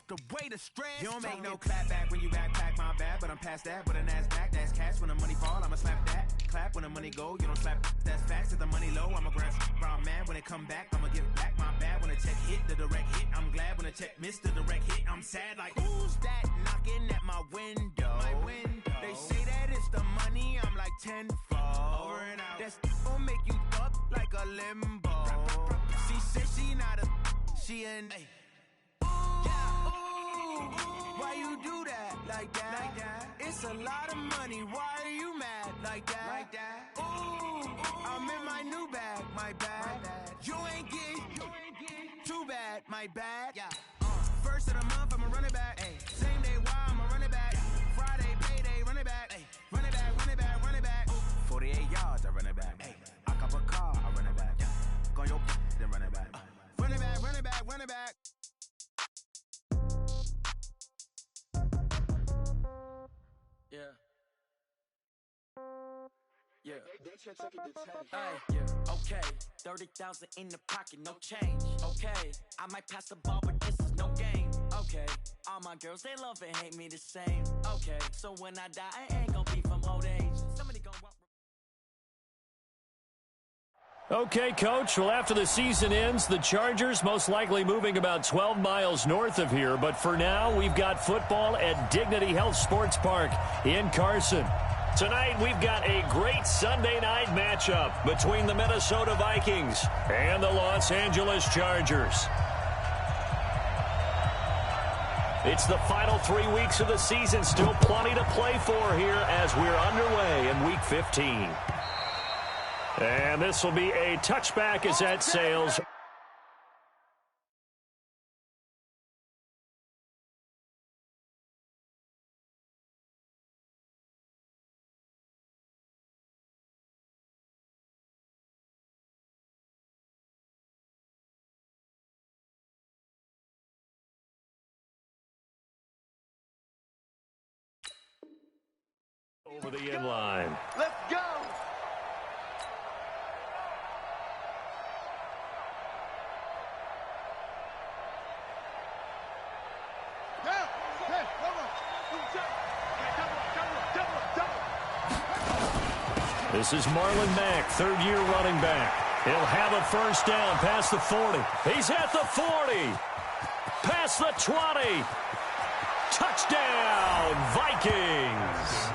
the way to stress. You don't make no clap back when you backpack, my bad. But I'm past that with an ass back, that's cash. When the money fall, I'ma slap that. Clap when the money go, you don't slap, that's facts. If the money low, I'ma grab brown man. When it come back, I'ma give back my bad. When the check hit, the direct hit, I'm glad. When the check missed, the direct hit, I'm sad. Like, who's that knocking at my window? They say that it's the money, I'm like tenfold. Over and out. That's gon' make you up like a limbo. She said she not a, she an. Why you do that like that? It's a lot of money. Why are you mad like that? Ooh, I'm in my new bag, my bad. You ain't getting too bad, my bad. First of the month, I'ma run it back. Same day, why I'ma run it back. Friday, payday, run it back. Run it back, run it back, run it back. 48 yards, I run it back. I cop a car, I run it back. Go your then run it back. Run it back, run it back, run it back. Okay, 30,000 in the pocket, no change. Okay, I might pass the ball, but this is no game. Okay, all my girls, they love and hate me the same. Okay, so when I die, I ain't gonna be from old age. Somebody gonna walk. Okay, Coach, well, after the season ends, the Chargers most likely moving about 12 miles north of here. But for now, we've got football at Dignity Health Sports Park in Carson. Tonight, we've got a great Sunday night matchup between the Minnesota Vikings and the Los Angeles Chargers. It's the final 3 weeks of the season. Still plenty to play for here as we're underway in Week 15. And this will be a touchback as that sails. Over the end line. Let's go! This is Marlon Mack, third-year running back. He'll have a first down past the 40. He's at the 40. Past the 20. Touchdown, Vikings.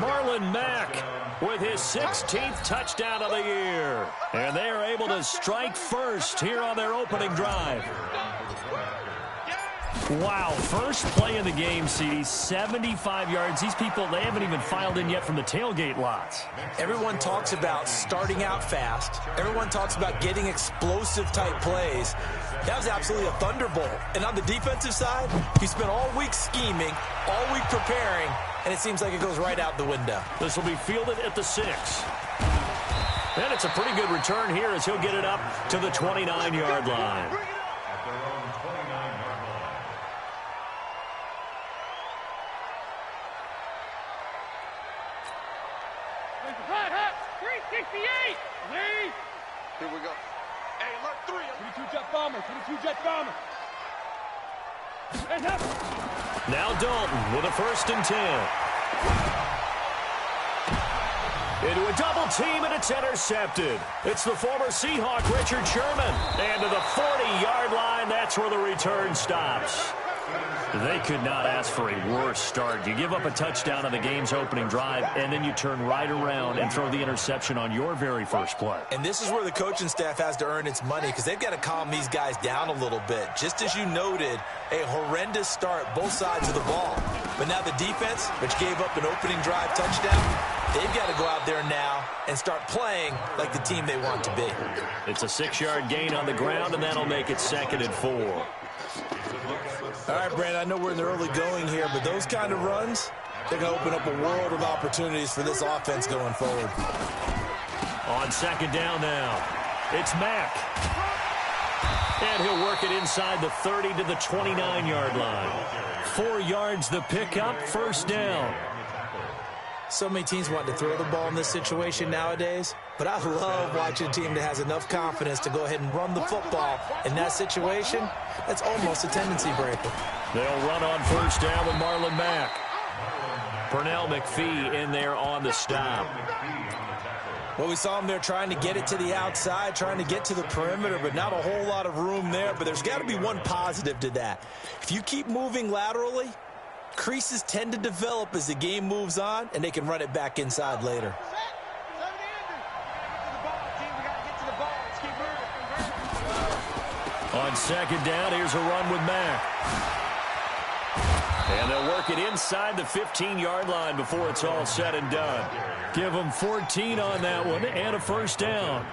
Marlon Mack with his 16th touchdown of the year. And they are able to strike first here on their opening drive. Wow, first play of the game, CD, 75 yards. These people, they haven't even filed in yet from the tailgate lots. Everyone talks about starting out fast. Everyone talks about getting explosive-type plays. That was absolutely a thunderbolt. And on the defensive side, he spent all week scheming, all week preparing, and it seems like it goes right out the window. This will be fielded at the 6. And it's a pretty good return here as he'll get it up to the 29-yard line. Here we go. Hey, alert 3. 22 jet bomber. 22 jet bomber. Now Dalton with a 1st and 10. Into a double team, and it's intercepted. It's the former Seahawk, Richard Sherman. And to the 40-yard line, that's where the return stops. They could not ask for a worse start. You give up a touchdown on the game's opening drive, and then you turn right around and throw the interception on your very first play. And this is where the coaching staff has to earn its money because they've got to calm these guys down a little bit. Just as you noted, a horrendous start both sides of the ball. But now the defense, which gave up an opening drive touchdown, they've got to go out there now and start playing like the team they want to be. It's a 6-yard gain on the ground, and that'll make it 2nd and 4. All right, Brandon, I know we're in the early going here, but those kind of runs, they're going to open up a world of opportunities for this offense going forward. On 2nd down now, it's Mack. And he'll work it inside the 30 to the 29-yard line. 4 yards the pickup, 1st down. So many teams want to throw the ball in this situation nowadays. But I love watching a team that has enough confidence to go ahead and run the football. In that situation, that's almost a tendency breaker. They'll run on first down with Marlon Mack. Pernell McPhee in there on the stop. Well, we saw him there trying to get it to the outside, trying to get to the perimeter, but not a whole lot of room there. But there's got to be one positive to that. If you keep moving laterally, creases tend to develop as the game moves on, and they can run it back inside later. On second down, here's a run with Mack. And they'll work it inside the 15-yard line before it's all said and done. Give them 14 on that one and a first down.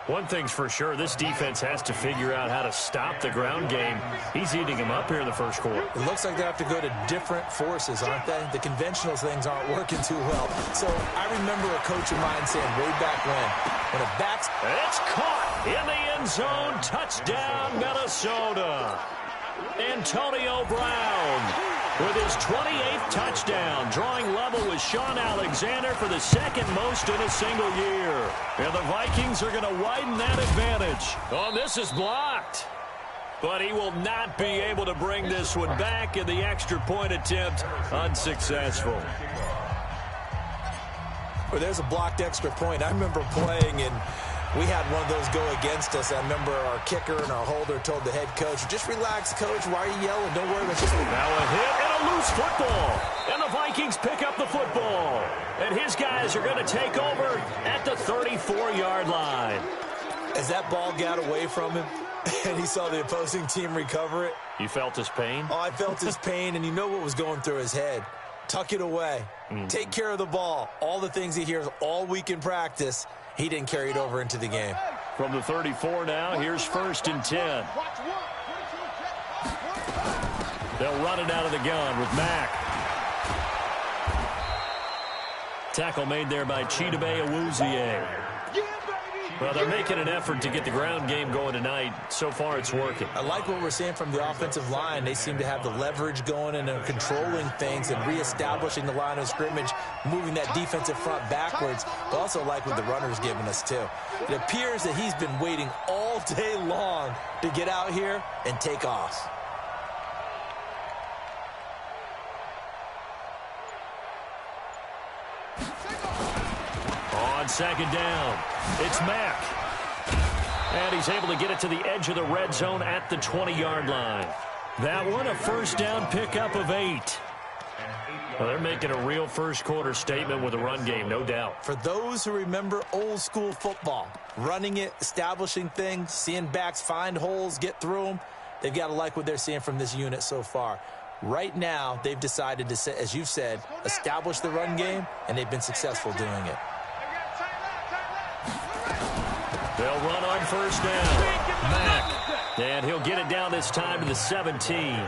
One thing's for sure, this defense has to figure out how to stop the ground game. He's eating them up here in the first quarter. It looks like they have to go to different forces, aren't they? The conventional things aren't working too well. So I remember a coach of mine saying way back when a back's... It's caught in the end zone. Touchdown, Minnesota. Antonio Brown with his 28th touchdown, drawing level with Sean Alexander for the second most in a single year. And the Vikings are going to widen that advantage. Oh, this is blocked. But he will not be able to bring this one back, and the extra point attempt unsuccessful. Well, there's a blocked extra point. I remember playing, and we had one of those go against us. I remember our kicker and our holder told the head coach, just relax, coach. Why are you yelling? Don't worry about it. Now a hit and a loose football. And the Vikings pick up the football. And his guys are going to take over at the 34-yard line. As that ball got away from him and he saw the opposing team recover it. You felt his pain? Oh, I felt his pain, and you know what was going through his head. Tuck it away. Take care of the ball. All the things he hears all week in practice, he didn't carry it over into the game. From the 34 now, here's 1st and 10. They'll run it out of the gun with Mack. Tackle made there by Chidobe Awuzie. Well, they're making an effort to get the ground game going tonight. So far, it's working. I like what we're seeing from the offensive line. They seem to have the leverage going and are controlling things and reestablishing the line of scrimmage, moving that defensive front backwards. But also like what the runner's giving us, too. It appears that he's been waiting all day long to get out here and take off. On second down, it's Mack. And he's able to get it to the edge of the red zone at the 20-yard line. That one, a first down pickup of 8. Well, they're making a real first-quarter statement with a run game, no doubt. For those who remember old-school football, running it, establishing things, seeing backs find holes, get through them, they've got to like what they're seeing from this unit so far. Right now, they've decided to, as you've said, establish the run game, and they've been successful doing it. They'll run on first down. Mack. And he'll get it down this time to the 17.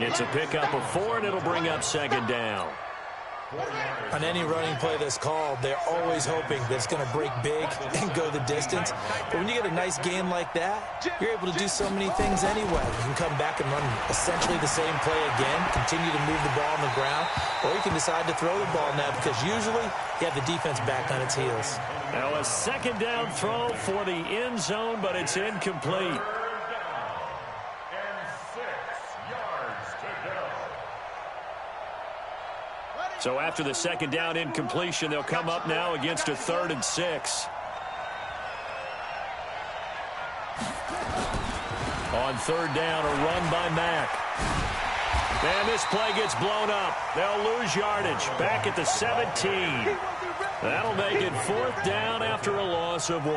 It's a pickup of 4, and it'll bring up second down. On any running play that's called, they're always hoping that it's going to break big and go the distance. But when you get a nice gain like that, you're able to do so many things anyway. You can come back and run essentially the same play again, continue to move the ball on the ground, or you can decide to throw the ball now because usually you have the defense back on its heels. Now a second down throw for the end zone, but it's incomplete. So after the second down incompletion, they'll come up now against a 3rd and 6. On third down, a run by Mack. And this play gets blown up. They'll lose yardage back at the 17. That'll make it 4th down after a loss of 1.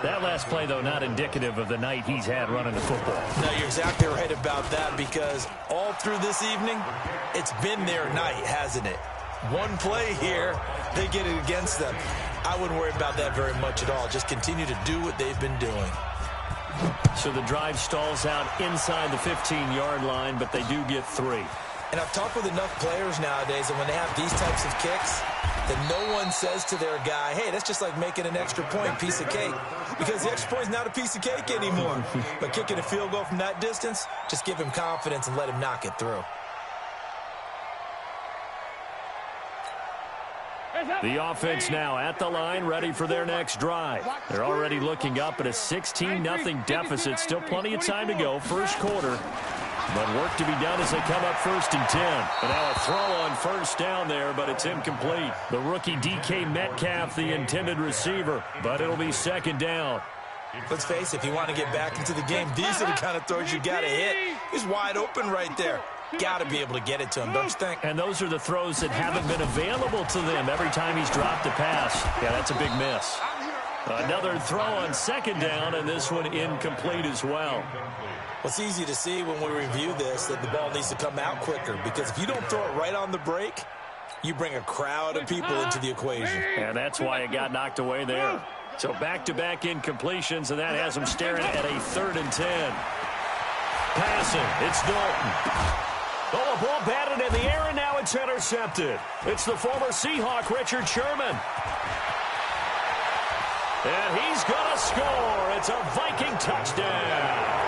That last play, though, not indicative of the night he's had running the football. No, you're exactly right about that because all through this evening, it's been their night, hasn't it? One play here, they get it against them. I wouldn't worry about that very much at all. Just continue to do what they've been doing. So the drive stalls out inside the 15-yard line, but they do get 3. And I've talked with enough players nowadays, and when they have these types of kicks, that no one says to their guy, hey, that's just like making an extra point, piece of cake. Because the extra point is not a piece of cake anymore. But kicking a field goal from that distance, just give him confidence and let him knock it through. The offense now at the line, ready for their next drive. They're already looking up at a 16-0 deficit. Still plenty of time to go, first quarter. But work to be done as they come up 1st and 10. And now a throw on first down there, but it's incomplete. The rookie DK Metcalf, the intended receiver, but it'll be 2nd down. Let's face it, if you want to get back into the game, these are the kind of throws you got to hit. He's wide open right there. Got to be able to get it to him, don't you think? And those are the throws that haven't been available to them every time he's dropped a pass. Yeah, that's a big miss. Another throw on 2nd down, and this one incomplete as well. Well, it's easy to see when we review this that the ball needs to come out quicker, because if you don't throw it right on the break, you bring a crowd of people into the equation. And that's why it got knocked away there. So back-to-back incompletions, and that has him staring at a 3rd and 10. Passing, it's Dalton. Oh, a ball batted in the air, and now it's intercepted. It's the former Seahawk, Richard Sherman. And he's going to score. It's a Viking touchdown.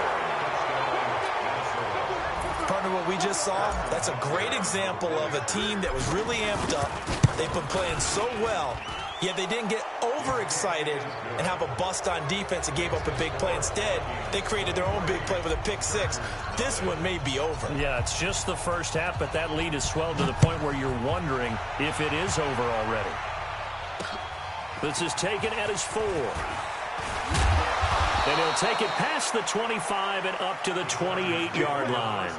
Partner, what we just saw, that's a great example of a team that was really amped up. They've been playing so well, yet they didn't get overexcited and have a bust on defense and gave up a big play. Instead, they created their own big play with a pick six. This one may be over. Yeah, it's just the first half, but that lead has swelled to the point where you're wondering if it is over already. This is taken at his 4. And he'll take it past the 25 and up to the 28-yard line.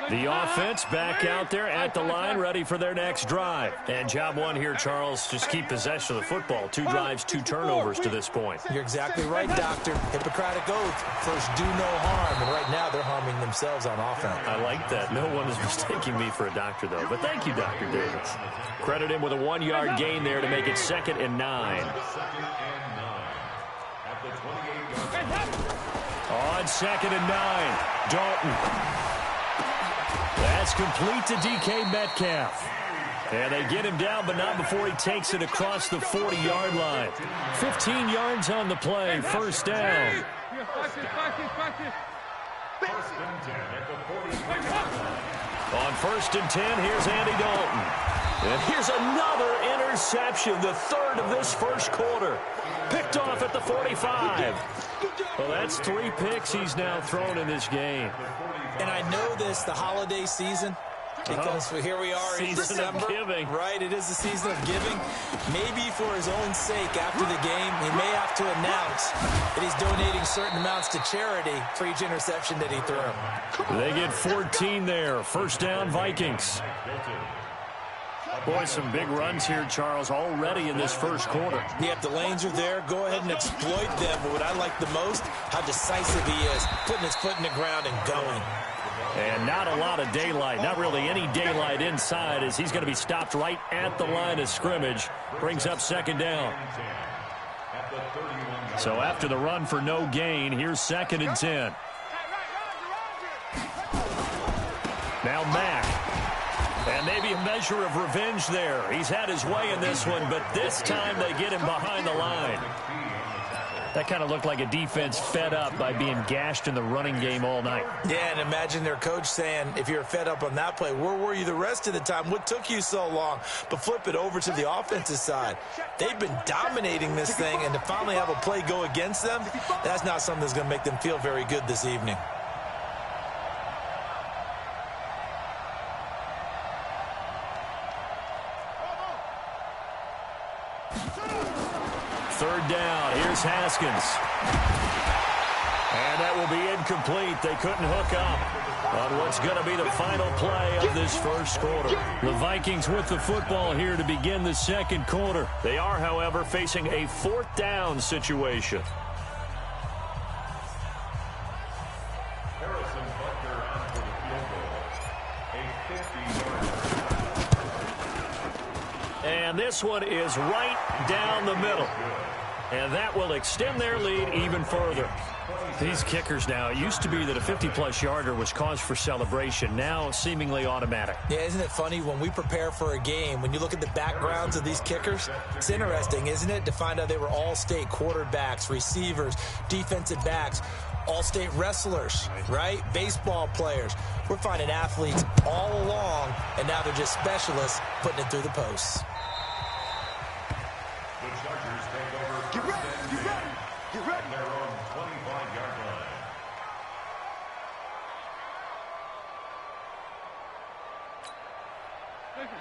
The offense back out there at the line, ready for their next drive. And job one here, Charles, just keep possession of the football. 2 drives, 2 turnovers to this point. You're exactly right, Doctor. Hippocratic oath. First, do no harm. And right now, they're harming themselves on offense. I like that. No one is mistaking me for a doctor, though. But thank you, Dr. Davis. Credit him with a 1-yard gain there to make it 2nd and 9. On 2nd and 9, Dalton. That's complete to DK Metcalf. And they get him down, but not before he takes it across the 40-yard line. 15 yards on the play, 1st down. On 1st and 10, here's Andy Dalton. And here's another interception, the 3rd of this first quarter. Picked off at the 45. Well, that's 3 picks he's now thrown in this game. And I know this, the holiday season, because here we are in December. Right, it is the season of giving. Maybe for his own sake, after the game, he may have to announce that he's donating certain amounts to charity for each interception that he threw. They get 14 there. 1st down, Vikings. Boy, some big runs here, Charles, already in this first quarter. Yeah, if the lanes are there, go ahead and exploit them. But what I like the most, how decisive he is, putting his foot in the ground and going. And not a lot of daylight, not really any daylight inside, as he's going to be stopped right at the line of scrimmage. Brings up 2nd down. So after the run for no gain, here's 2nd and 10. Now Mack. And maybe a measure of revenge there. He's had his way in this one, but this time they get him behind the line. That kind of looked like a defense fed up by being gashed in the running game all night. Yeah, and imagine their coach saying, if you're fed up on that play, where were you the rest of the time? What took you so long? But flip it over to the offensive side. They've been dominating this thing, and to finally have a play go against them, that's not something that's going to make them feel very good this evening. Third down. Here's Haskins. And that will be incomplete. They couldn't hook up on what's going to be the final play of this first quarter. The Vikings with the football here to begin the second quarter. They are, however, facing a 4th down situation. And this one is right down the middle. And that will extend their lead even further. These kickers now, it used to be that a 50-plus yarder was cause for celebration. Now, seemingly automatic. Yeah, isn't it funny when we prepare for a game, when you look at the backgrounds of these kickers, it's interesting, isn't it, to find out they were all-state quarterbacks, receivers, defensive backs, all-state wrestlers, right? Baseball players. We're finding athletes all along, and now they're just specialists putting it through the posts. The Chargers take over. Get ready, get ready, get ready. Their own 25-yard line.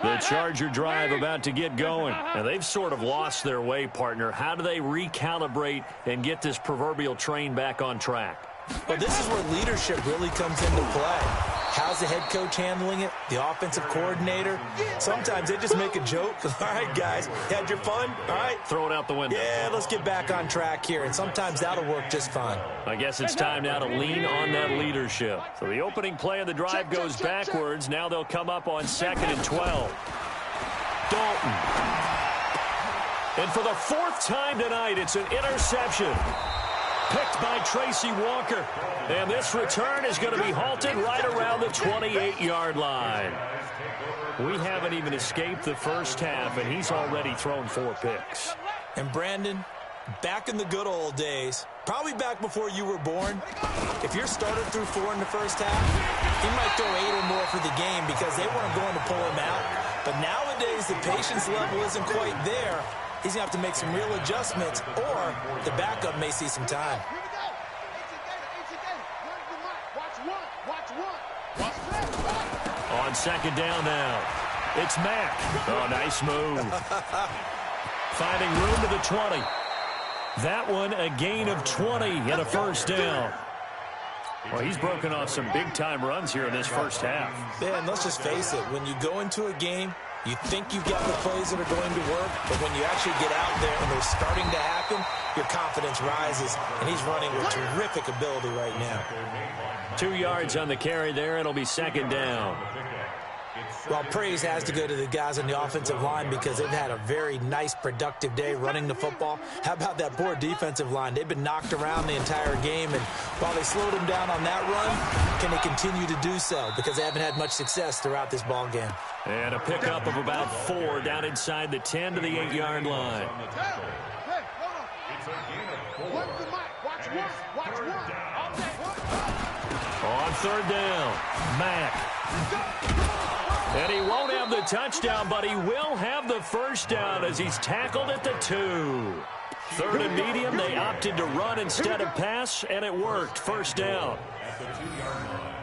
The Charger drive about to get going. And they've sort of lost their way, partner. How do they recalibrate and get this proverbial train back on track? Well, this is where leadership really comes into play. How's the head coach handling it? The offensive coordinator? Sometimes they just make a joke. All right, guys, you had your fun? All right. Throw it out the window. Yeah, let's get back on track here. And sometimes that'll work just fine. I guess it's time now to lean on that leadership. So the opening play of the drive goes backwards. Now they'll come up on 2nd and 12. Dalton. And for the 4th time tonight, it's an interception. Picked by Tracy Walker. And this return is going to be halted right around the 28-yard line. We haven't even escaped the first half, and he's already thrown 4 picks. And Brandon, back in the good old days, probably back before you were born, if you're started through 4 in the first half, he might throw 8 or more for the game because they weren't going to pull him out. But nowadays, the patience level isn't quite there. He's going to have to make some real adjustments, or the backup may see some time. Here we go. Watch one. On 2nd down now, it's Mack. Oh, nice move. Finding room to the 20. That one a gain of 20 and a first down. Well, he's broken off some big-time runs here in this first half. Yeah, and let's just face it. When you go into a game, you think you've got the plays that are going to work, but when you actually get out there and they're starting to happen, your confidence rises, and he's running with terrific ability right now. 2 yards on the carry there. It'll be 2nd down. Well, praise has to go to the guys on the offensive line because they've had a very nice, productive day running the football. How about that poor defensive line? They've been knocked around the entire game, and while they slowed them down on that run, can they continue to do so? Because they haven't had much success throughout this ball game. And a pickup of about 4 down inside the 10 to the 8-yard line. Hey, hold on. Watch the mic. Watch one. On 3rd down, Mack. And he won't have the touchdown, but he will have the first down as he's tackled at the 2. 3rd and medium, they opted to run instead of pass, and it worked. First down. At the 2-yard line.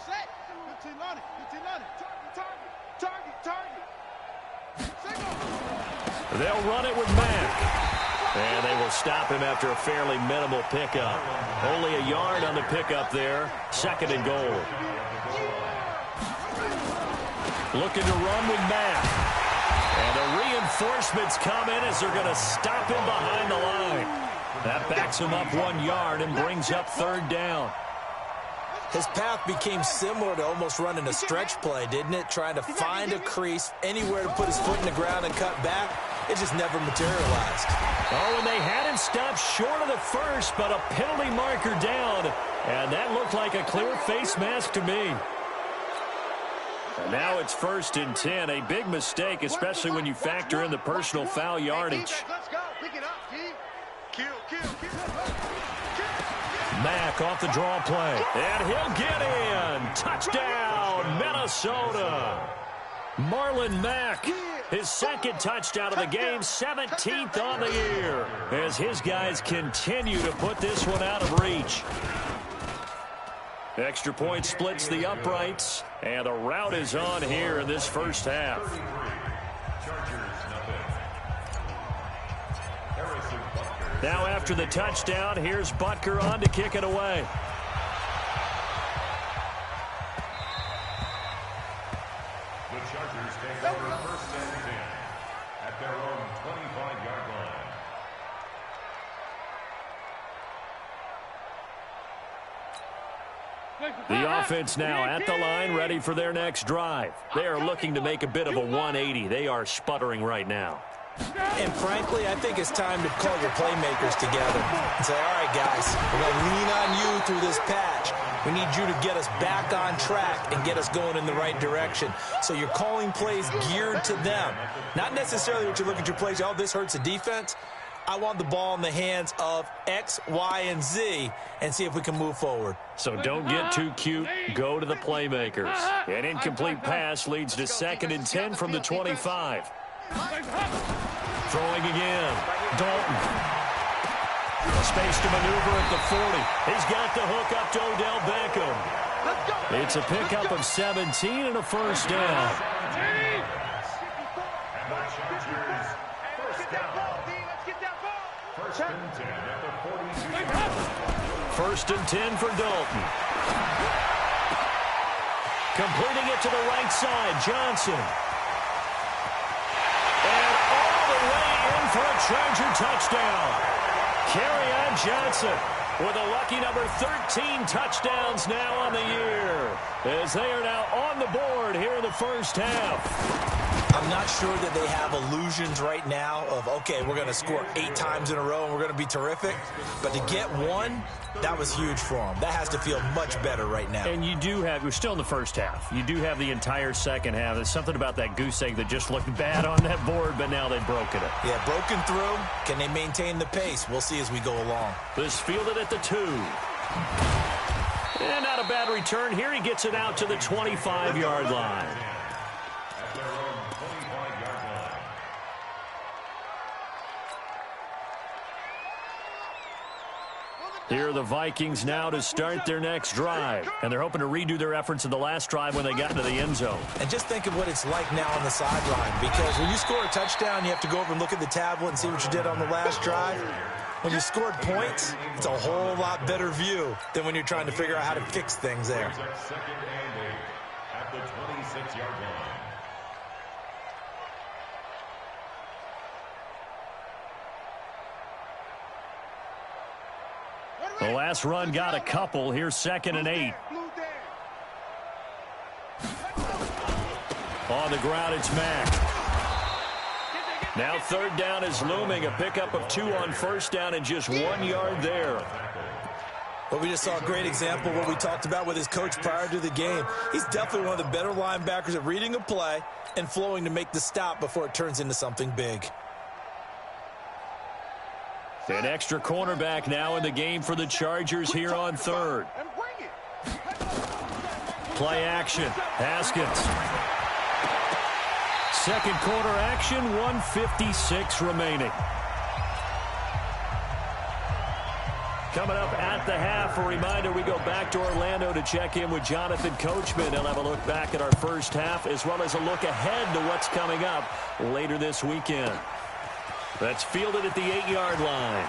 Set. 15 on it. Target. They'll run it with Mack. And they will stop him after a fairly minimal pickup. Only a yard on the pickup there. 2nd and goal. Looking to run with Mack. And the reinforcements come in as they're going to stop him behind the line. That backs him up 1 yard and brings up 3rd down. His path became similar to almost running a stretch play, didn't it? Trying to find a crease, anywhere to put his foot in the ground and cut back. It just never materialized. Oh, and they had him stopped short of the first, but a penalty marker down. And that looked like a clear face mask to me. And now it's 1st and 10. A big mistake, especially when you factor in the personal foul yardage. Let's go. Pick it up, G. Kill. Mack off the draw play. And he'll get in. Touchdown, Minnesota. Marlon Mack, his 2nd touchdown of the game, 17th on the year, as his guys continue to put this one out of reach. Extra point splits the uprights, and the route is on here in this first half. Now after the touchdown, here's Butker on to kick it away. The Chargers take over 1st and 10 at their own 25-yard line. The offense now at the line, ready for their next drive. They are looking to make a bit of a 180. They are sputtering right now. And frankly, I think it's time to call your playmakers together and say, all right, guys, we're going to lean on you through this patch. We need you to get us back on track and get us going in the right direction. So you're calling plays geared to them. Not necessarily what you look at your plays, oh, this hurts the defense. I want the ball in the hands of X, Y, and Z and see if we can move forward. So don't get too cute. Go to the playmakers. An incomplete pass leads to 2nd and 10 from the 25. Throwing again. Dalton. Space to maneuver at the 40. He's got the hook up to Odell Beckham. It's a pickup of 17 and a first down. First and 10 for Dalton. Completing it to the right side, Johnson. And all the way in for a Charger touchdown. Kerryon Johnson with a lucky number 13 touchdowns now on the year, as they are now on the board here in the first half. I'm not sure that they have illusions right now of, okay, we're going to score 8 times in a row and we're going to be terrific. But to get one, that was huge for them. That has to feel much better right now. And you do have, we're still in the first half. You do have the entire second half. There's something about that goose egg that just looked bad on that board, but now they've broken it. Yeah, broken through. Can they maintain the pace? We'll see as we go along. This fielded at the 2. And not a bad return. Here he gets it out to the 25-yard line. Here are the Vikings now to start their next drive. And they're hoping to redo their efforts in the last drive when they got into the end zone. And just think of what it's like now on the sideline. Because when you score a touchdown, you have to go over and look at the tablet and see what you did on the last drive. When you scored points, it's a whole lot better view than when you're trying to figure out how to fix things there. Second and 8 at the 26-yard line. The last run got a couple. Here's 2nd and 8. On the ground, it's Mack. Now 3rd down is looming. A pickup of 2 on 1st down and just 1 yard there. Well, we just saw a great example of what we talked about with his coach prior to the game. He's definitely one of the better linebackers at reading a play and flowing to make the stop before it turns into something big. An extra cornerback now in the game for the Chargers here on 3rd. Play action. Haskins. Second quarter action, 1:56 remaining. Coming up at the half, a reminder, we go back to Orlando to check in with Jonathan Coachman. He'll have a look back at our first half as well as a look ahead to what's coming up later this weekend. That's fielded at the 8-yard line.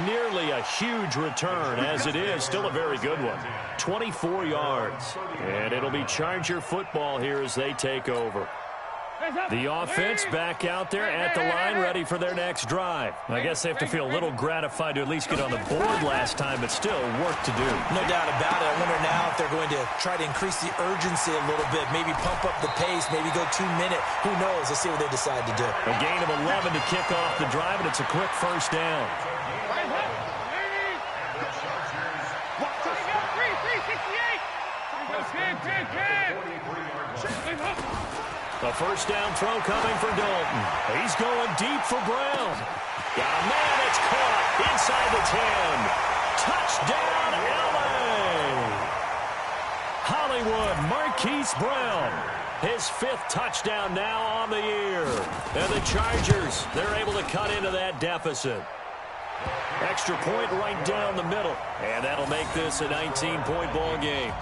Nearly a huge return, as it is. Still a very good one. 24 yards. And it'll be Charger football here as they take over. The offense back out there at the line, ready for their next drive. I guess they have to feel a little gratified to at least get on the board last time, but still work to do. No doubt about it. I wonder now if they're going to try to increase the urgency a little bit, maybe pump up the pace, maybe go 2-minute. Who knows? Let's see what they decide to do. A gain of 11 to kick off the drive, and it's a quick first down. A first down throw coming for Dalton. He's going deep for Brown. Got a man that's caught inside the 10. Touchdown, LA! Hollywood, Marquise Brown. His 5th touchdown now on the year. And the Chargers, they're able to cut into that deficit. Extra point right down the middle. And that'll make this a 19-point ball game.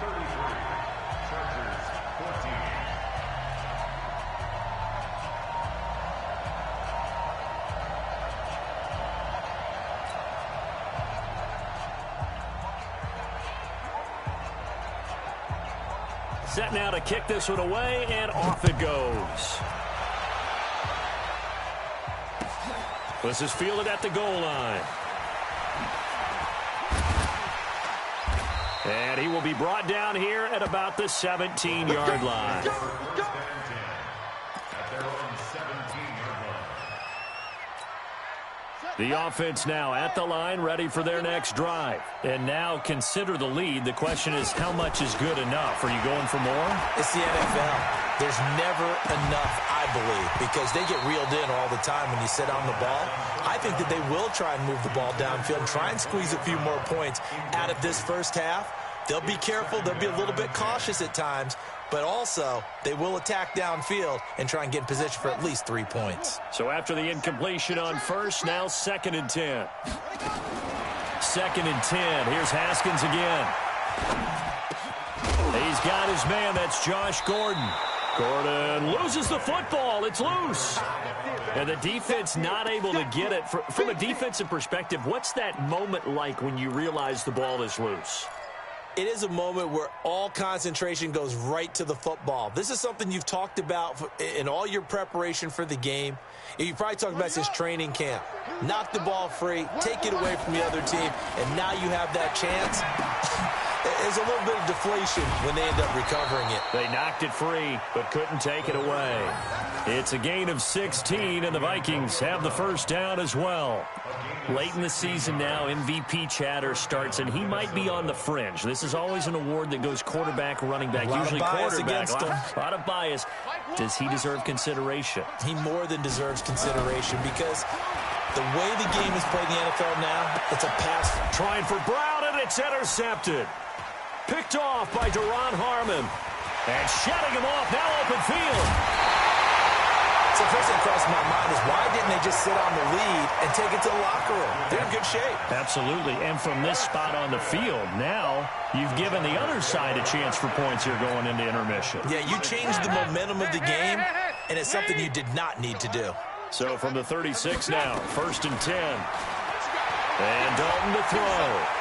Set now to kick this one away, and off it goes. This is fielded at the goal line. And he will be brought down here at about the 17-yard line. The offense now at the line, ready for their next drive. And now consider the lead. The question is, how much is good enough? Are you going for more? It's the NFL. There's never enough, I believe, because they get reeled in all the time when you sit on the ball. I think that they will try and move the ball downfield and try and squeeze a few more points out of this first half. They'll be careful. They'll be a little bit cautious at times. But also, they will attack downfield and try and get in position for at least 3 points. So after the incompletion on first, now 2nd and 10. 2nd and 10. Here's Haskins again. He's got his man. That's Josh Gordon. Gordon loses the football. It's loose. And the defense not able to get it. From a defensive perspective, what's that moment like when you realize the ball is loose? It is a moment where all concentration goes right to the football. This is something you've talked about in all your preparation for the game. You probably talked about since training camp. Knock the ball free, take it away from the other team, and now you have that chance. There's a little bit of deflation when they end up recovering it. They knocked it free, but couldn't take it away. It's a gain of 16, and the Vikings have the first down as well. Late in the season now, MVP chatter starts, and he might be on the fringe. This is always an award that goes quarterback, running back, usually quarterback. A lot of bias. Does he deserve consideration? He more than deserves consideration because the way the game is played in the NFL now, it's a pass. Trying for Brown, and it's intercepted. Picked off by Duron Harmon. And shutting him off, now open field. So the first thing crossed my mind is why didn't they just sit on the lead and take it to the locker room? They're in good shape. Absolutely. And from this spot on the field, now you've given the other side a chance for points here going into intermission. Yeah, you changed the momentum of the game, and it's something you did not need to do. So from the 36 now, 1st and 10. And Dalton to throw.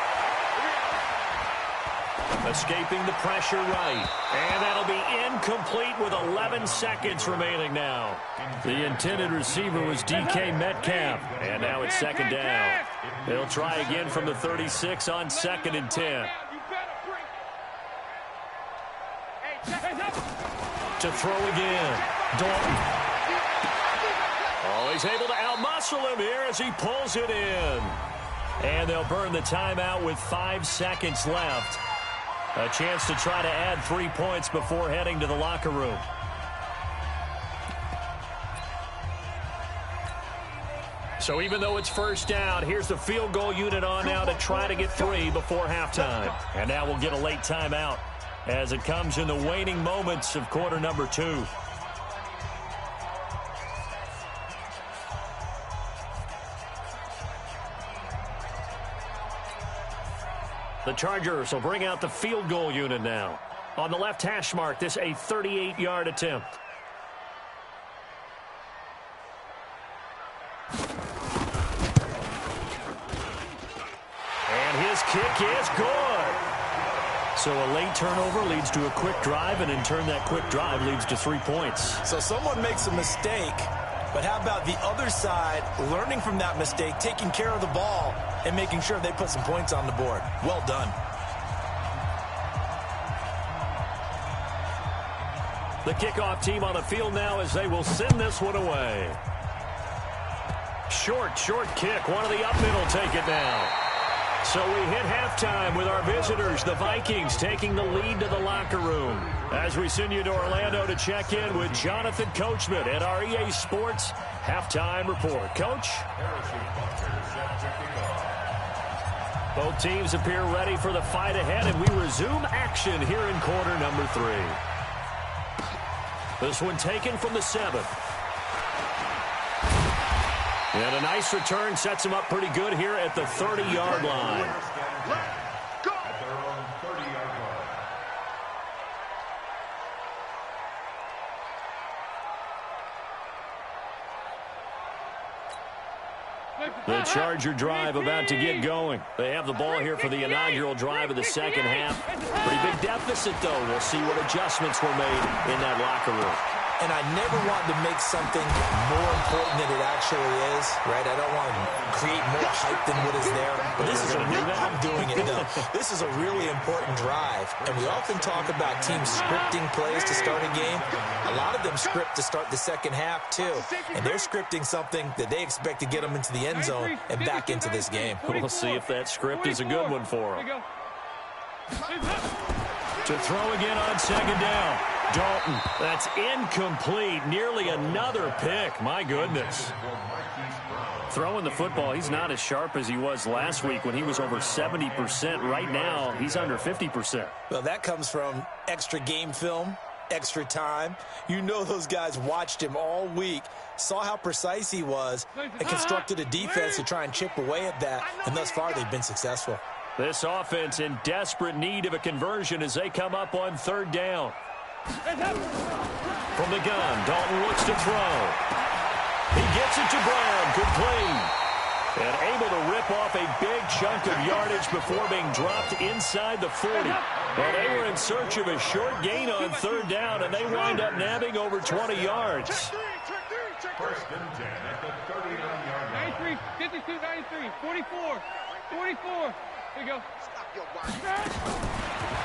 Escaping the pressure right. And that'll be incomplete with 11 seconds remaining now. The intended receiver was DK Metcalf. And now it's 2nd down. They'll try again from the 36 on 2nd and 10. To throw again. Dalton. Oh, he's able to outmuscle him here as he pulls it in. And they'll burn the timeout with 5 seconds left. A chance to try to add 3 points before heading to the locker room. So even though it's first down, here's the field goal unit on now to try to get 3 before halftime. And now we'll get a late timeout as it comes in the waning moments of quarter number 2. The Chargers will bring out the field goal unit now. On the left hash mark, this a 38-yard attempt. And his kick is good. So a late turnover leads to a quick drive, and in turn that quick drive leads to 3 points. So someone makes a mistake, but how about the other side learning from that mistake, taking care of the ball, and making sure they put some points on the board. Well done. The kickoff team on the field now as they will send this one away. Short kick. One of the up middle take it now. So we hit halftime with our visitors, the Vikings, taking the lead to the locker room. As we send you to Orlando to check in with Jonathan Coachman at our EA Sports Halftime Report. Coach? Both teams appear ready for the fight ahead, and we resume action here in quarter number 3. This one taken from the 7th. And a nice return sets him up pretty good here at the 30-yard line. The Charger drive about to get going. They have the ball here for the inaugural drive of the second half. Pretty big deficit, though. We'll see what adjustments were made in that locker room. And I never want to make something more important than it actually is, right? I don't want to create more hype than what is there. But this is I'm doing it, though. This is a really important drive. And we often talk about teams scripting plays to start a game. A lot of them script to start the second half, too. And they're scripting something that they expect to get them into the end zone and back into this game. We'll see if that script is a good one for them. To throw again on second down. Dalton, that's incomplete. Nearly another pick. My goodness. Throwing the football, he's not as sharp as he was last week when he was over 70%. Right now, he's under 50%. Well, that comes from extra game film, extra time. You know those guys watched him all week, saw how precise he was, and constructed a defense to try and chip away at that. And thus far, they've been successful. This offense in desperate need of a conversion as they come up on third down. From the gun, Dalton looks to throw. He gets it to Brown, complete. And able to rip off a big chunk of yardage before being dropped inside the 40. Well, they were in search of a short gain on third down, and they wind up nabbing over 20 yards. First and 10 at the 39-yard line. 93, 52, 93, 44, 44. Here you go.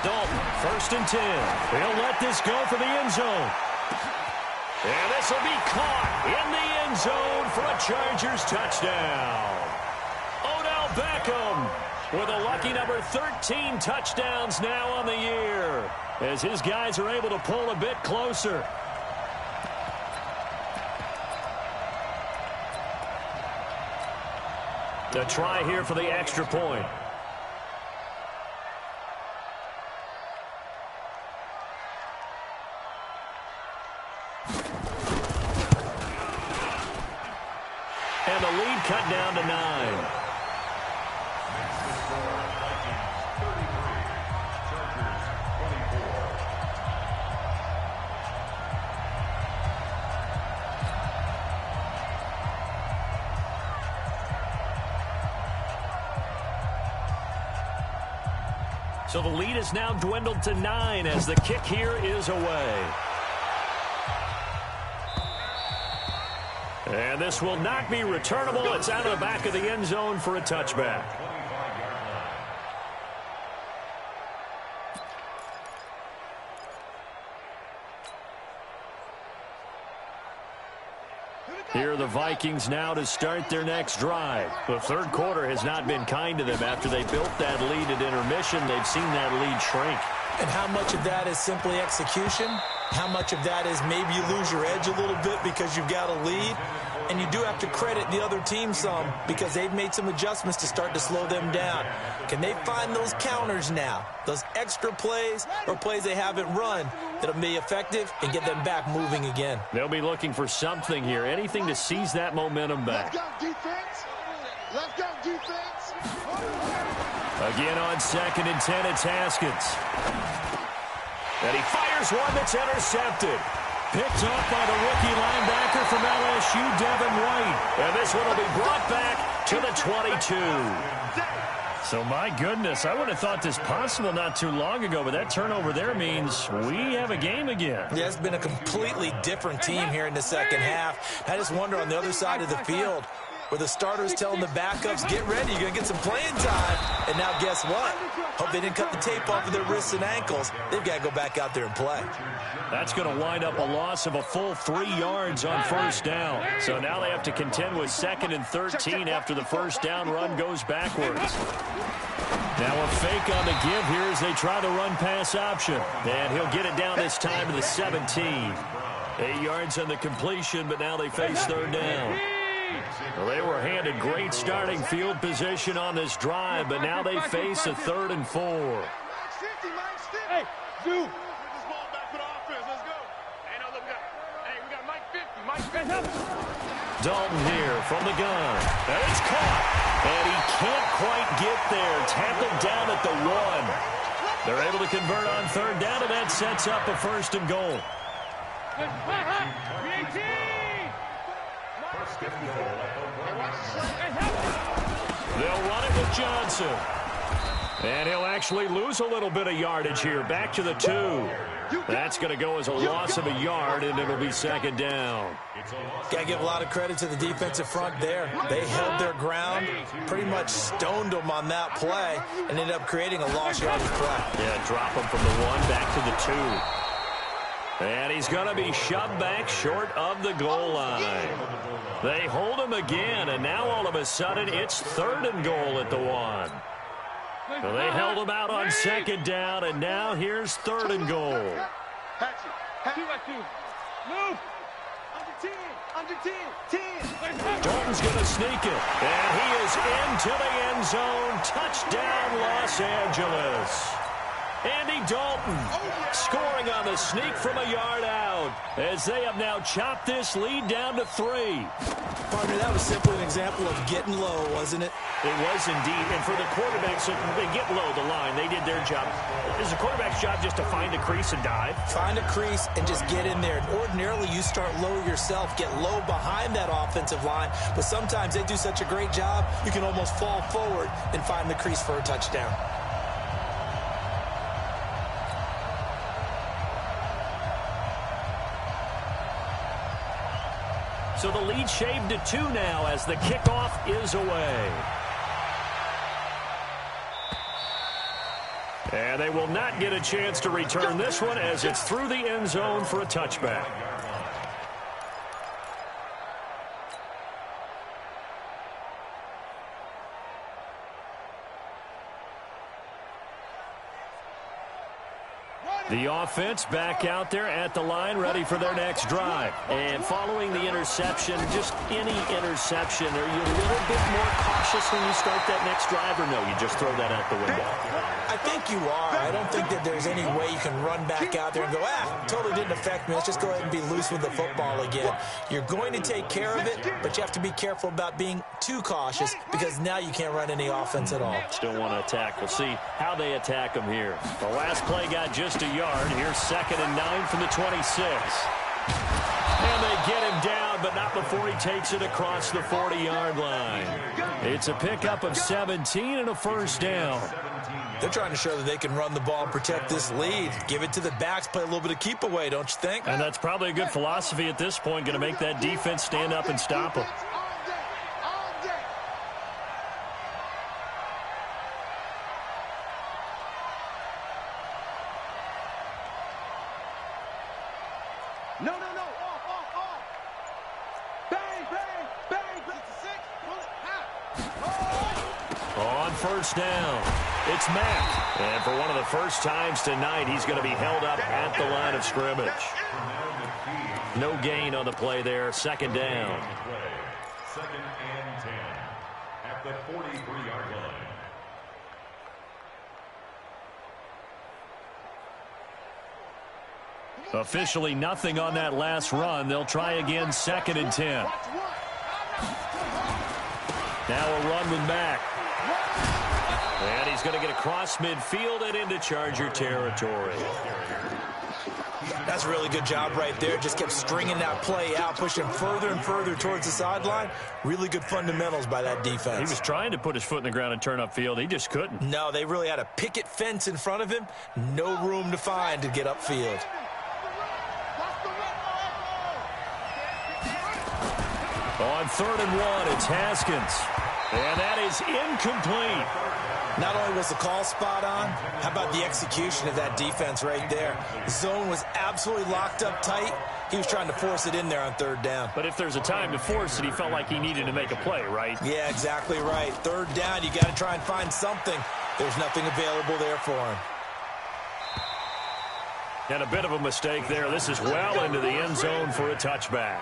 Dalton, first and 10. He'll let this go for the end zone. And this will be caught in the end zone for a Chargers touchdown. Odell Beckham with a lucky number 13 touchdowns now on the year as his guys are able to pull a bit closer. To try here for the extra point. And the lead cut down to 9. So the lead is now dwindled to 9 as the kick here is away. And this will not be returnable. It's out of the back of the end zone for a touchback. Here are the Vikings now to start their next drive. The third quarter has not been kind to them after they built that lead at intermission. They've seen that lead shrink. And how much of that is simply execution? How much of that is maybe you lose your edge a little bit because you've got a lead? And you do have to credit the other team some because they've made some adjustments to start to slow them down. Can they find those counters now, those extra plays or plays they haven't run that'll be effective and get them back moving again? They'll be looking for something here, anything to seize that momentum back. Let's go, defense. Let's go, defense. Again on second and 10, it's Haskins. And he fires one that's intercepted. Picked off by the rookie linebacker from LSU, Devin White. And this one will be brought back to the 22. So, my goodness, I would have thought this possible not too long ago, but that turnover there means we have a game again. Yeah, it's been a completely different team here in the second half. I just wonder on the other side of the field, where the starters telling the backups, get ready, you're going to get some playing time. And now guess what? Hope they didn't cut the tape off of their wrists and ankles. They've got to go back out there and play. That's going to wind up a loss of a full 3 yards on first down. So now they have to contend with second and 13 after the first down run goes backwards. Now a fake on the give here as they try the run-pass option. And he'll get it down this time to the 17. 8 yards on the completion, but now they face third down. Well, they were handed great starting field position on this drive, but now they face a 3rd and 4. Hey, Zoo. Dalton here from the gun. And it's caught. And he can't quite get there. Tackled down at the 1. They're able to convert on third down, and that sets up a 1st and goal. They'll run it with Johnson. And he'll actually lose a little bit of yardage here. Back to the 2. That's going to go as a loss of a yard, and it'll be second down. Got to give a lot of credit to the defensive front there. They held their ground, pretty much stoned them on that play, and ended up creating a lost yardage play. Yeah, drop him from the 1 back to the 2. And he's going to be shoved back short of the goal line. They hold him again, and now all of a sudden it's 3rd and goal at the 1. So they held him out on second down, and now here's 3rd and goal. Move. Under 10. Dalton's going to sneak it, and he is into the end zone. Touchdown, Los Angeles. Andy Dalton scoring on the sneak from a yard out as they have now chopped this lead down to 3. Partner, that was simply an example of getting low, wasn't it? It was indeed. And for the quarterbacks, they get low the line. They did their job. Is the quarterback's job just to find a crease and dive? Find a crease and just get in there. And ordinarily, you start low yourself, get low behind that offensive line. But sometimes they do such a great job, you can almost fall forward and find the crease for a touchdown. So the lead shaved to 2 now as the kickoff is away. And they will not get a chance to return this one as it's through the end zone for a touchback. The offense back out there at the line, ready for their next drive. And following the interception, just any interception, are you a little bit more cautious when you start that next drive, or no, you just throw that out the window? I think you are. I don't think that there's any way you can run back out there and go, totally didn't affect me. Let's just go ahead and be loose with the football again. You're going to take care of it, but you have to be careful about being too cautious because now you can't run any offense at all. Still want to attack. We'll see how they attack them here. The last play got just a yard. Here's 2nd and 9 from the 26. And they get him down, but not before he takes it across the 40-yard line. It's a pickup of 17 and a first down. They're trying to show that they can run the ball and protect this lead. Give it to the backs, play a little bit of keep away, don't you think? And that's probably a good philosophy at this point, going to make that defense stand up and stop them. First down. It's Mack. And for one of the first times tonight, he's going to be held up at the line of scrimmage. No gain on the play there. 2nd down. 2nd and 10 at the 43-yard line. Officially nothing on that last run. They'll try again 2nd and 10. Now a run with Mack. And he's going to get across midfield and into Charger territory. That's a really good job right there. Just kept stringing that play out, pushing further and further towards the sideline. Really good fundamentals by that defense. He was trying to put his foot in the ground and turn upfield. He just couldn't. No, they really had a picket fence in front of him. No room to find to get upfield. On 3rd and 1, it's Haskins. And that is incomplete. Not only was the call spot on, how about the execution of that defense right there? The zone was absolutely locked up tight. He was trying to force it in there on 3rd down. But if there's a time to force it, he felt like he needed to make a play, right? Yeah, exactly right. 3rd down, you got to try and find something. There's nothing available there for him. And a bit of a mistake there. This is well into the end zone for a touchback.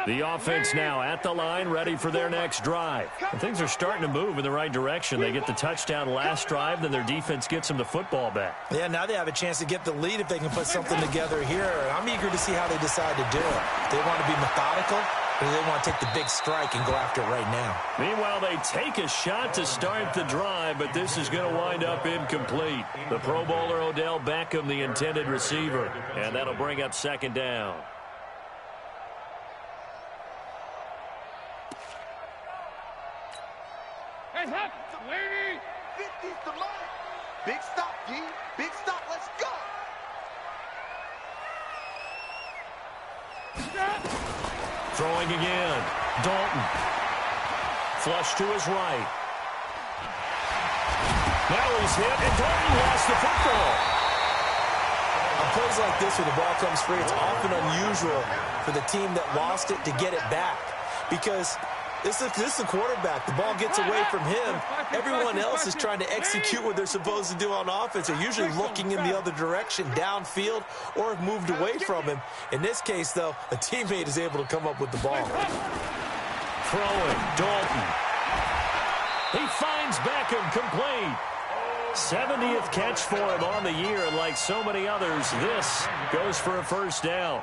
The offense now at the line, ready for their next drive. And things are starting to move in the right direction. They get the touchdown last drive, then their defense gets them the football back. Yeah, now they have a chance to get the lead if they can put something together here. I'm eager to see how they decide to do it. They want to be methodical, or do they want to take the big strike and go after it right now? Meanwhile, they take a shot to start the drive, but this is going to wind up incomplete. The Pro Bowler Odell Beckham, the intended receiver, and that'll bring up 2nd down. Lady! D, big stop, let's go! Throwing again. Dalton. Flush to his right. Now he's hit, and Dalton lost the football. On plays like this, where the ball comes free, it's often unusual for the team that lost it to get it back. Because this is the quarterback. The ball gets away from him. Everyone else is trying to execute what they're supposed to do on offense. They're usually looking in the other direction, downfield, or have moved away from him. In this case, though, a teammate is able to come up with the ball. Throwing, Dalton. He finds Beckham complete. 70th catch for him on the year, and like so many others, this goes for a first down.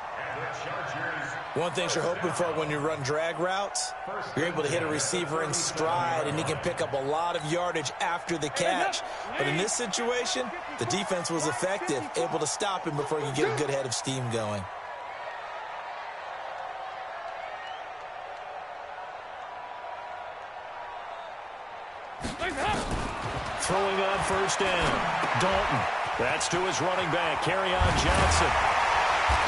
One thing you're hoping for when you run drag routes, you're able to hit a receiver in stride, and he can pick up a lot of yardage after the catch. But in this situation, the defense was effective, able to stop him before he could get a good head of steam going. Throwing on first down. Dalton. That's to his running back, Kerryon Johnson.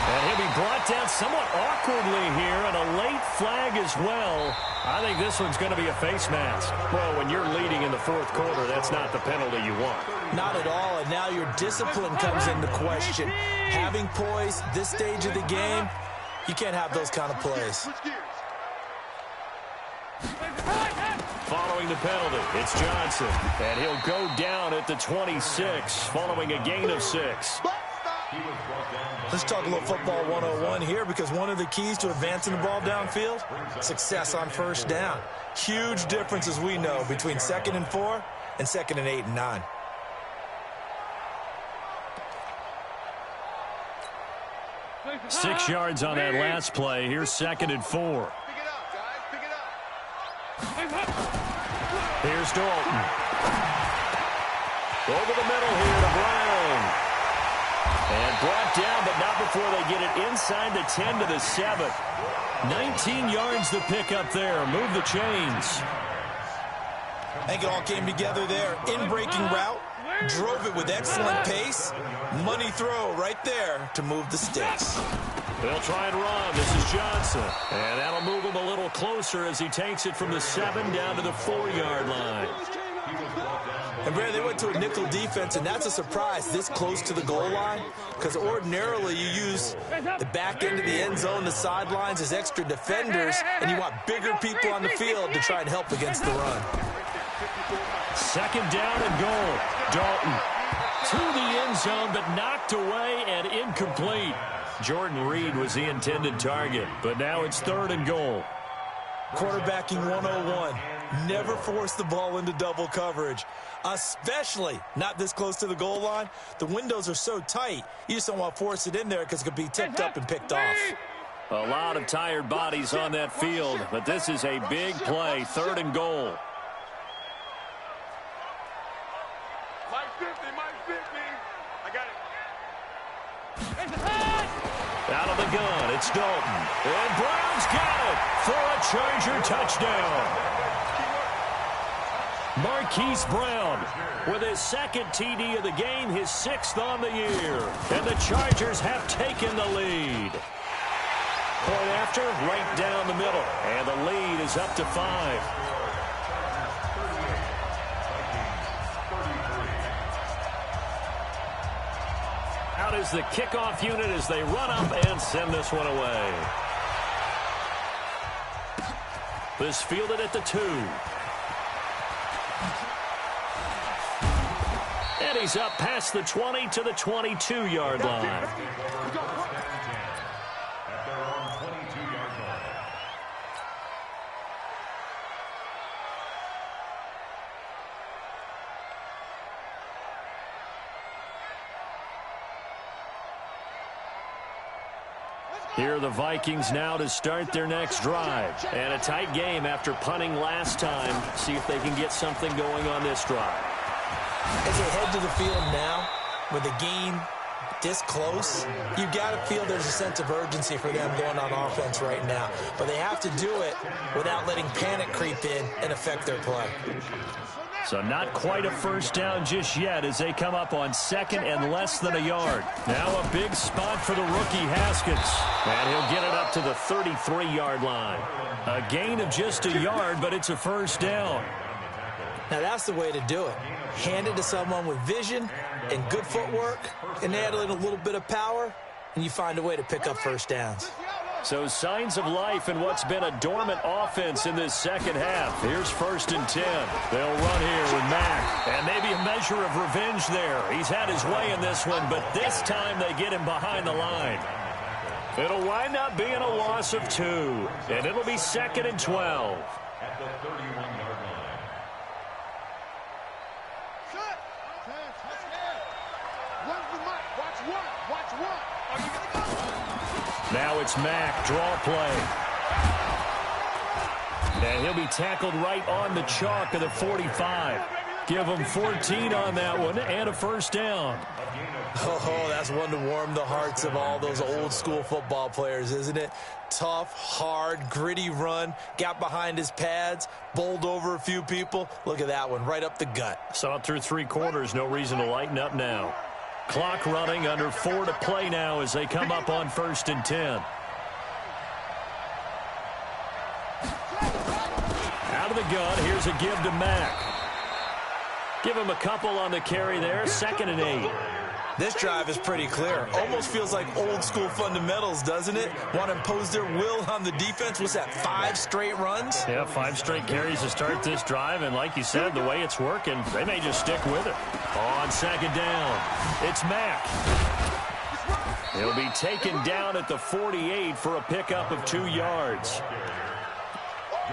And he'll be brought down somewhat awkwardly here, and a late flag as well. I think this one's going to be a face mask. Well, when you're leading in the fourth quarter, that's not the penalty you want. Not at all, and now your discipline comes into question. Having poise this stage of the game, you can't have those kind of plays. Following the penalty, it's Johnson. And he'll go down at the 26, following a gain of 6. Let's talk a little football 101 here, because one of the keys to advancing the ball downfield, success on first down. Huge difference, as we know, between 2nd and 4 and 2nd and 8 and 9. Six yards on that last play. Here's 2nd and 4. Here's Dalton. Over the middle here to Brown. And brought down, but not before they get it inside the 10 to the 7. 19 yards to pick up there. Move the chains. I think it all came together there. In-breaking route. Drove it with excellent pace. Money throw right there to move the sticks. They'll try and run. This is Johnson. And that'll move him a little closer as he takes it from the 7 down to the 4-yard line. And, Brad, they went to a nickel defense, and that's a surprise this close to the goal line, because ordinarily you use the back end of the end zone, the sidelines as extra defenders, and you want bigger people on the field to try and help against the run. 2nd down and goal. Dalton to the end zone, but knocked away and incomplete. Jordan Reed was the intended target, but now it's 3rd and goal. Quarterbacking 101. Never force the ball into double coverage, especially not this close to the goal line. The windows are so tight, you just don't want to force it in there because it could be tipped up and picked off. A lot of tired bodies on that field, but this is a big play. 3rd and goal. Out of the gun, it's Dalton. And Brown's got it for a Charger touchdown. Marquise Brown with his 2nd TD of the game, his 6th on the year. And the Chargers have taken the lead. Point after, right down the middle. And the lead is up to 5. Out is the kickoff unit as they run up and send this one away. This fielded at the 2. And he's up past the 20 to the 22-yard line. Here are the Vikings now to start their next drive. And a tight game after punting last time. See if they can get something going on this drive. As they head to the field now, with the game this close, you've got to feel there's a sense of urgency for them going on offense right now. But they have to do it without letting panic creep in and affect their play. So not quite a first down just yet as they come up on second and less than a yard. Now a big spot for the rookie Haskins. And he'll get it up to the 33-yard line. A gain of just a yard, but it's a first down. Now that's the way to do it. Hand it to someone with vision and good footwork, and add in a little bit of power, and you find a way to pick up first downs. So signs of life in what's been a dormant offense in this second half. Here's 1st and 10. They'll run here with Mack. And maybe a measure of revenge there. He's had his way in this one, but this time they get him behind the line. It'll wind up being a loss of 2. And it'll be 2nd and 12. At the 31-yard line. Shut. Where's the mic? Watch one. Watch one. Are you going to go? Now it's Mack, draw play. And he'll be tackled right on the chalk of the 45. Give him 14 on that one and a first down. Oh, that's one to warm the hearts of all those old-school football players, isn't it? Tough, hard, gritty run, got behind his pads, bowled over a few people. Look at that one, right up the gut. Saw it through 3 quarters, no reason to lighten up now. Clock running, under 4 to play now as they come up on 1st and 10. Out of the gun, here's a give to Mack. Give him a couple on the carry there, 2nd and 8. This drive is pretty clear. Almost feels like old-school fundamentals, doesn't it? Want to impose their will on the defense. What's that, 5 straight runs? Yeah, 5 straight carries to start this drive, and like you said, the way it's working, they may just stick with it. On 2nd down, it's Mack. He'll be taken down at the 48 for a pickup of 2 yards.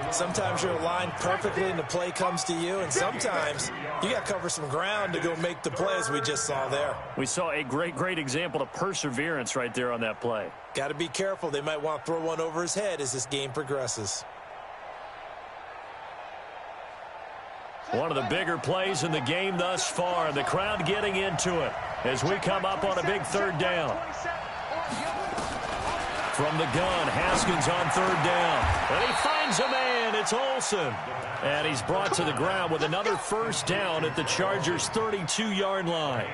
Sometimes you're aligned perfectly and the play comes to you, and sometimes you got to cover some ground to go make the play, as we just saw there. We saw a great example of perseverance right there on that play. Got to be careful. They might want to throw one over his head as this game progresses. One of the bigger plays in the game thus far. The crowd getting into it as we come up on a big 3rd down. From the gun, Haskins on 3rd down. And he finds a man. It's Olsen. And he's brought to the ground with another first down at the Chargers' 32-yard line.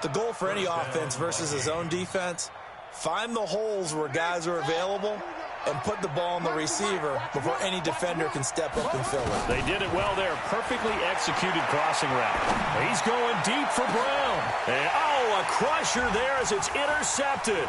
The goal for any offense versus his own defense, find the holes where guys are available and put the ball on the receiver before any defender can step up and fill it. They did it well there. Perfectly executed crossing route. He's going deep for Brown. And, a crusher there as it's intercepted.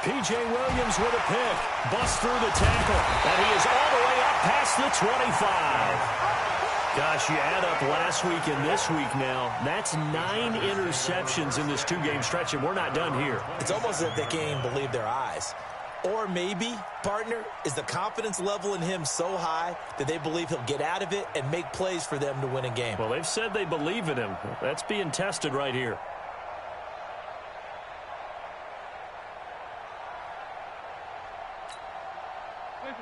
P.J. Williams with a pick. Busts through the tackle. And he is all the way up past the 25. Gosh, you add up last week and this week now, that's 9 interceptions in this 2-game stretch, and we're not done here. It's almost as if they can't even believe their eyes. Or maybe, partner, is the confidence level in him so high that they believe he'll get out of it and make plays for them to win a game. Well, they've said they believe in him. That's being tested right here.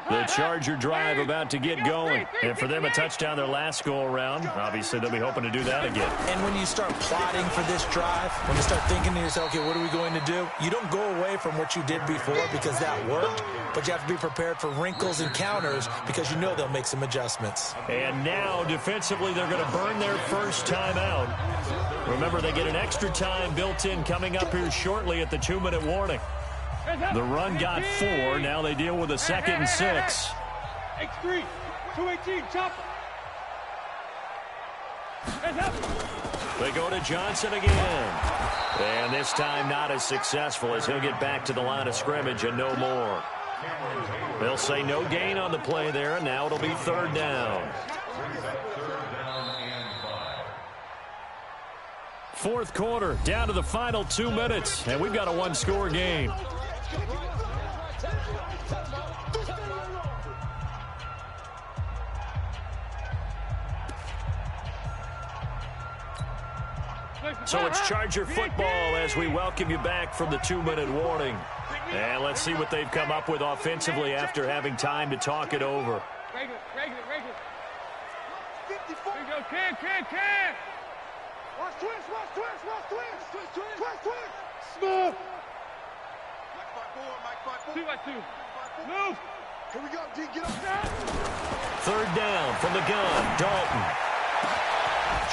The Charger drive about to get going. And for them, a touchdown their last go-around. Obviously, they'll be hoping to do that again. And when you start plotting for this drive, when you start thinking to yourself, okay, what are we going to do? You don't go away from what you did before because that worked, but you have to be prepared for wrinkles and counters because you know they'll make some adjustments. And now, defensively, they're going to burn their first time out. Remember, they get an extra time built in coming up here shortly at the 2-minute warning. The run got 4. Now they deal with a 2nd and 6. X3, 218, chopper. They go to Johnson again. And this time not as successful as he'll get back to the line of scrimmage and no more. They'll say no gain on the play there, and now it'll be 3rd down. 4th quarter, down to the final 2 minutes, and we've got a 1-score game. So it's Charger football as we welcome you back from the 2-minute warning. And let's see what they've come up with offensively after having time to talk it over. Regular. 54. Here we go, can. Watch twist. Smooth. Mike 5-4. 2 by 2. Move. Here we go, D. Get up there. Third down from the gun. Dalton.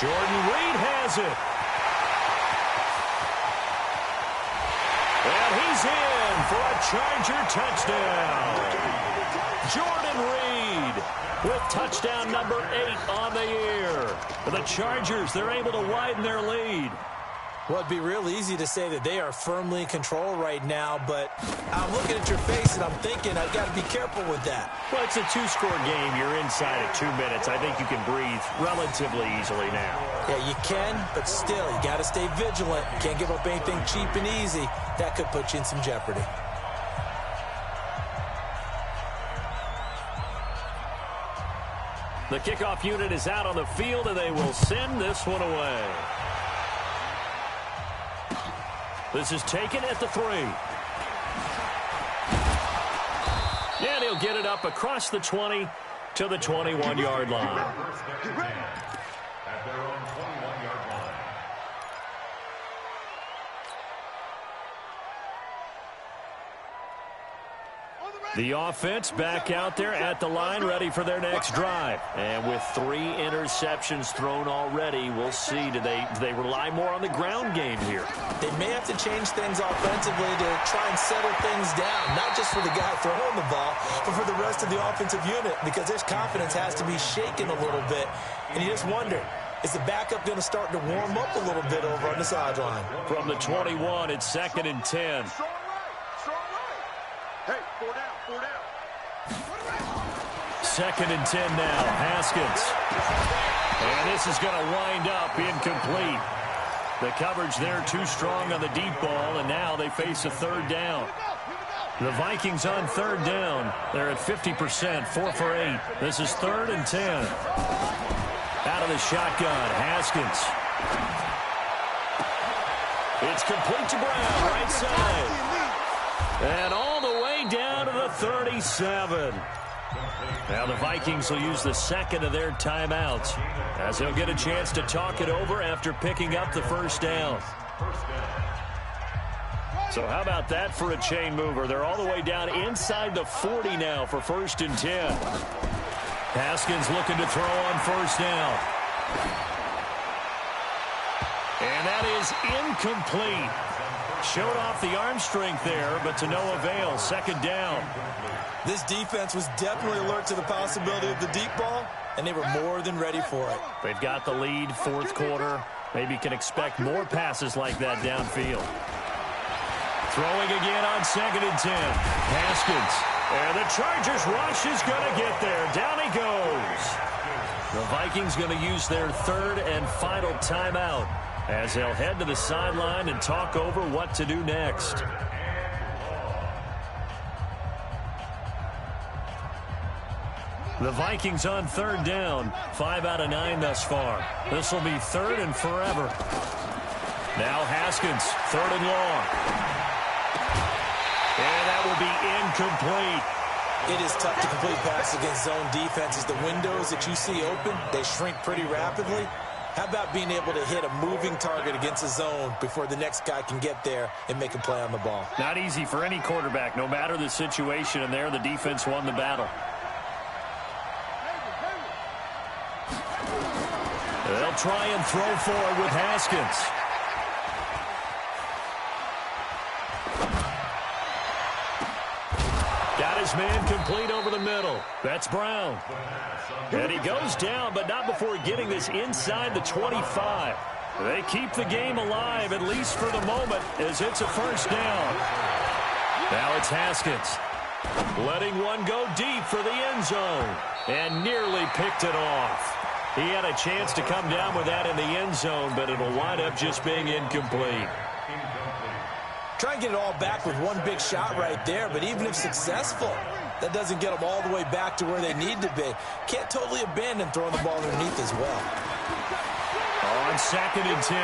Jordan Reed has it. And he's in for a Charger touchdown. Jordan Reed with touchdown number 8 on the year. For the Chargers, they're able to widen their lead. Well, it'd be real easy to say that they are firmly in control right now, but I'm looking at your face and I'm thinking I've got to be careful with that. Well, it's a 2-score game. You're inside at 2 minutes. I think you can breathe relatively easily now. Yeah, you can, but still, you got to stay vigilant. Can't give up anything cheap and easy. That could put you in some jeopardy. The kickoff unit is out on the field, and they will send this one away. This is taken at the 3. And he'll get it up across the 20 to the 21-yard line. At their own 21-yard line. The offense back out there at the line, ready for their next drive. And with 3 interceptions thrown already, we'll see. Do they rely more on the ground game here? They may have to change things offensively to try and settle things down, not just for the guy throwing the ball, but for the rest of the offensive unit, because their confidence has to be shaken a little bit. And you just wonder, is the backup going to start to warm up a little bit over on the sideline? From the 21, it's 2nd and 10. Hey, 4 down, 4 down. 2nd and 10 now. Haskins. And this is going to wind up incomplete. The coverage there too strong on the deep ball, and now they face a 3rd down. The Vikings on 3rd down. They're at 50%, 4 for 8. This is 3rd and 10. Out of the shotgun, Haskins. It's complete to Brown, right side. And all the way down to the 37. Now the Vikings will use the 2nd of their timeouts, as they'll get a chance to talk it over after picking up the 1st down. So how about that for a chain mover? They're all the way down inside the 40 now for 1st and 10. Haskins looking to throw on 1st down. And that is incomplete. Showed off the arm strength there, but to no avail. 2nd down. This defense was definitely alert to the possibility of the deep ball, and they were more than ready for it. They've got the lead, 4th quarter. Maybe can expect more passes like that downfield. Throwing again on 2nd and 10. Haskins. And the Chargers rush is going to get there. Down he goes. The Vikings going to use their 3rd and final timeout, as they'll head to the sideline and talk over what to do next. The Vikings on 3rd down, 5 out of 9 thus far. This will be 3rd and forever. Now Haskins, 3rd and long. And that will be incomplete. It is tough to complete passes against zone defenses. The windows that you see open, they shrink pretty rapidly. How about being able to hit a moving target against a zone before the next guy can get there and make a play on the ball? Not easy for any quarterback, no matter the situation, and there the defense won the battle. They'll try and throw forward with Haskins. Got his man complete over the middle. That's Brown. And he goes down, but not before getting this inside the 25. They keep the game alive, at least for the moment, as it's a 1st down. Now it's Haskins. Letting one go deep for the end zone. And nearly picked it off. He had a chance to come down with that in the end zone, but it'll wind up just being incomplete. Try and get it all back with one big shot right there, but even if successful, that doesn't get them all the way back to where they need to be. Can't totally abandon throwing the ball underneath as well. On 2nd and 10,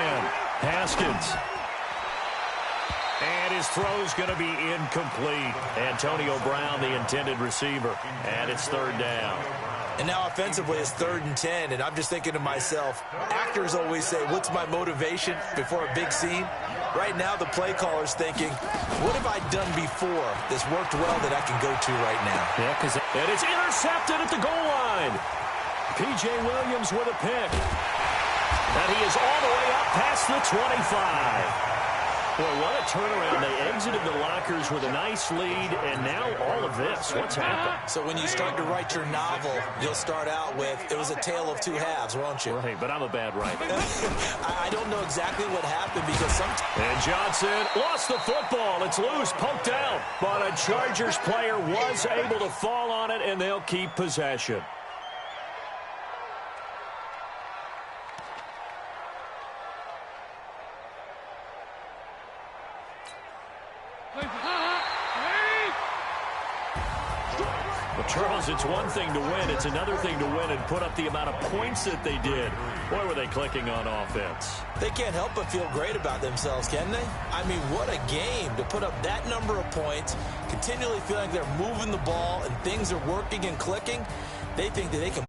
Haskins. And his throw's going to be incomplete. Antonio Brown, the intended receiver. And it's 3rd down. And now offensively, it's 3rd and 10, and I'm just thinking to myself, actors always say, what's my motivation before a big scene? Right now, the play caller's thinking, what have I done before that's worked well that I can go to right now? Yeah, and it's intercepted at the goal line. P.J. Williams with a pick. And he is all the way up past the 25. Boy, what a turnaround. They exited the lockers with a nice lead, and now all of this. What's happened? So when you start to write your novel, you'll start out with, it was a tale of two halves, won't you? Right, but I'm a bad writer. I don't know exactly what happened because sometimes... And Johnson lost the football. It's loose, poked out. But a Chargers player was able to fall on it, and they'll keep possession. Well, Charles, it's one thing to win. It's another thing to win and put up the amount of points that they did. Boy, were they clicking on offense. They can't help but feel great about themselves, can they? I mean, what a game to put up that number of points, continually feeling like they're moving the ball and things are working and clicking. They think that they can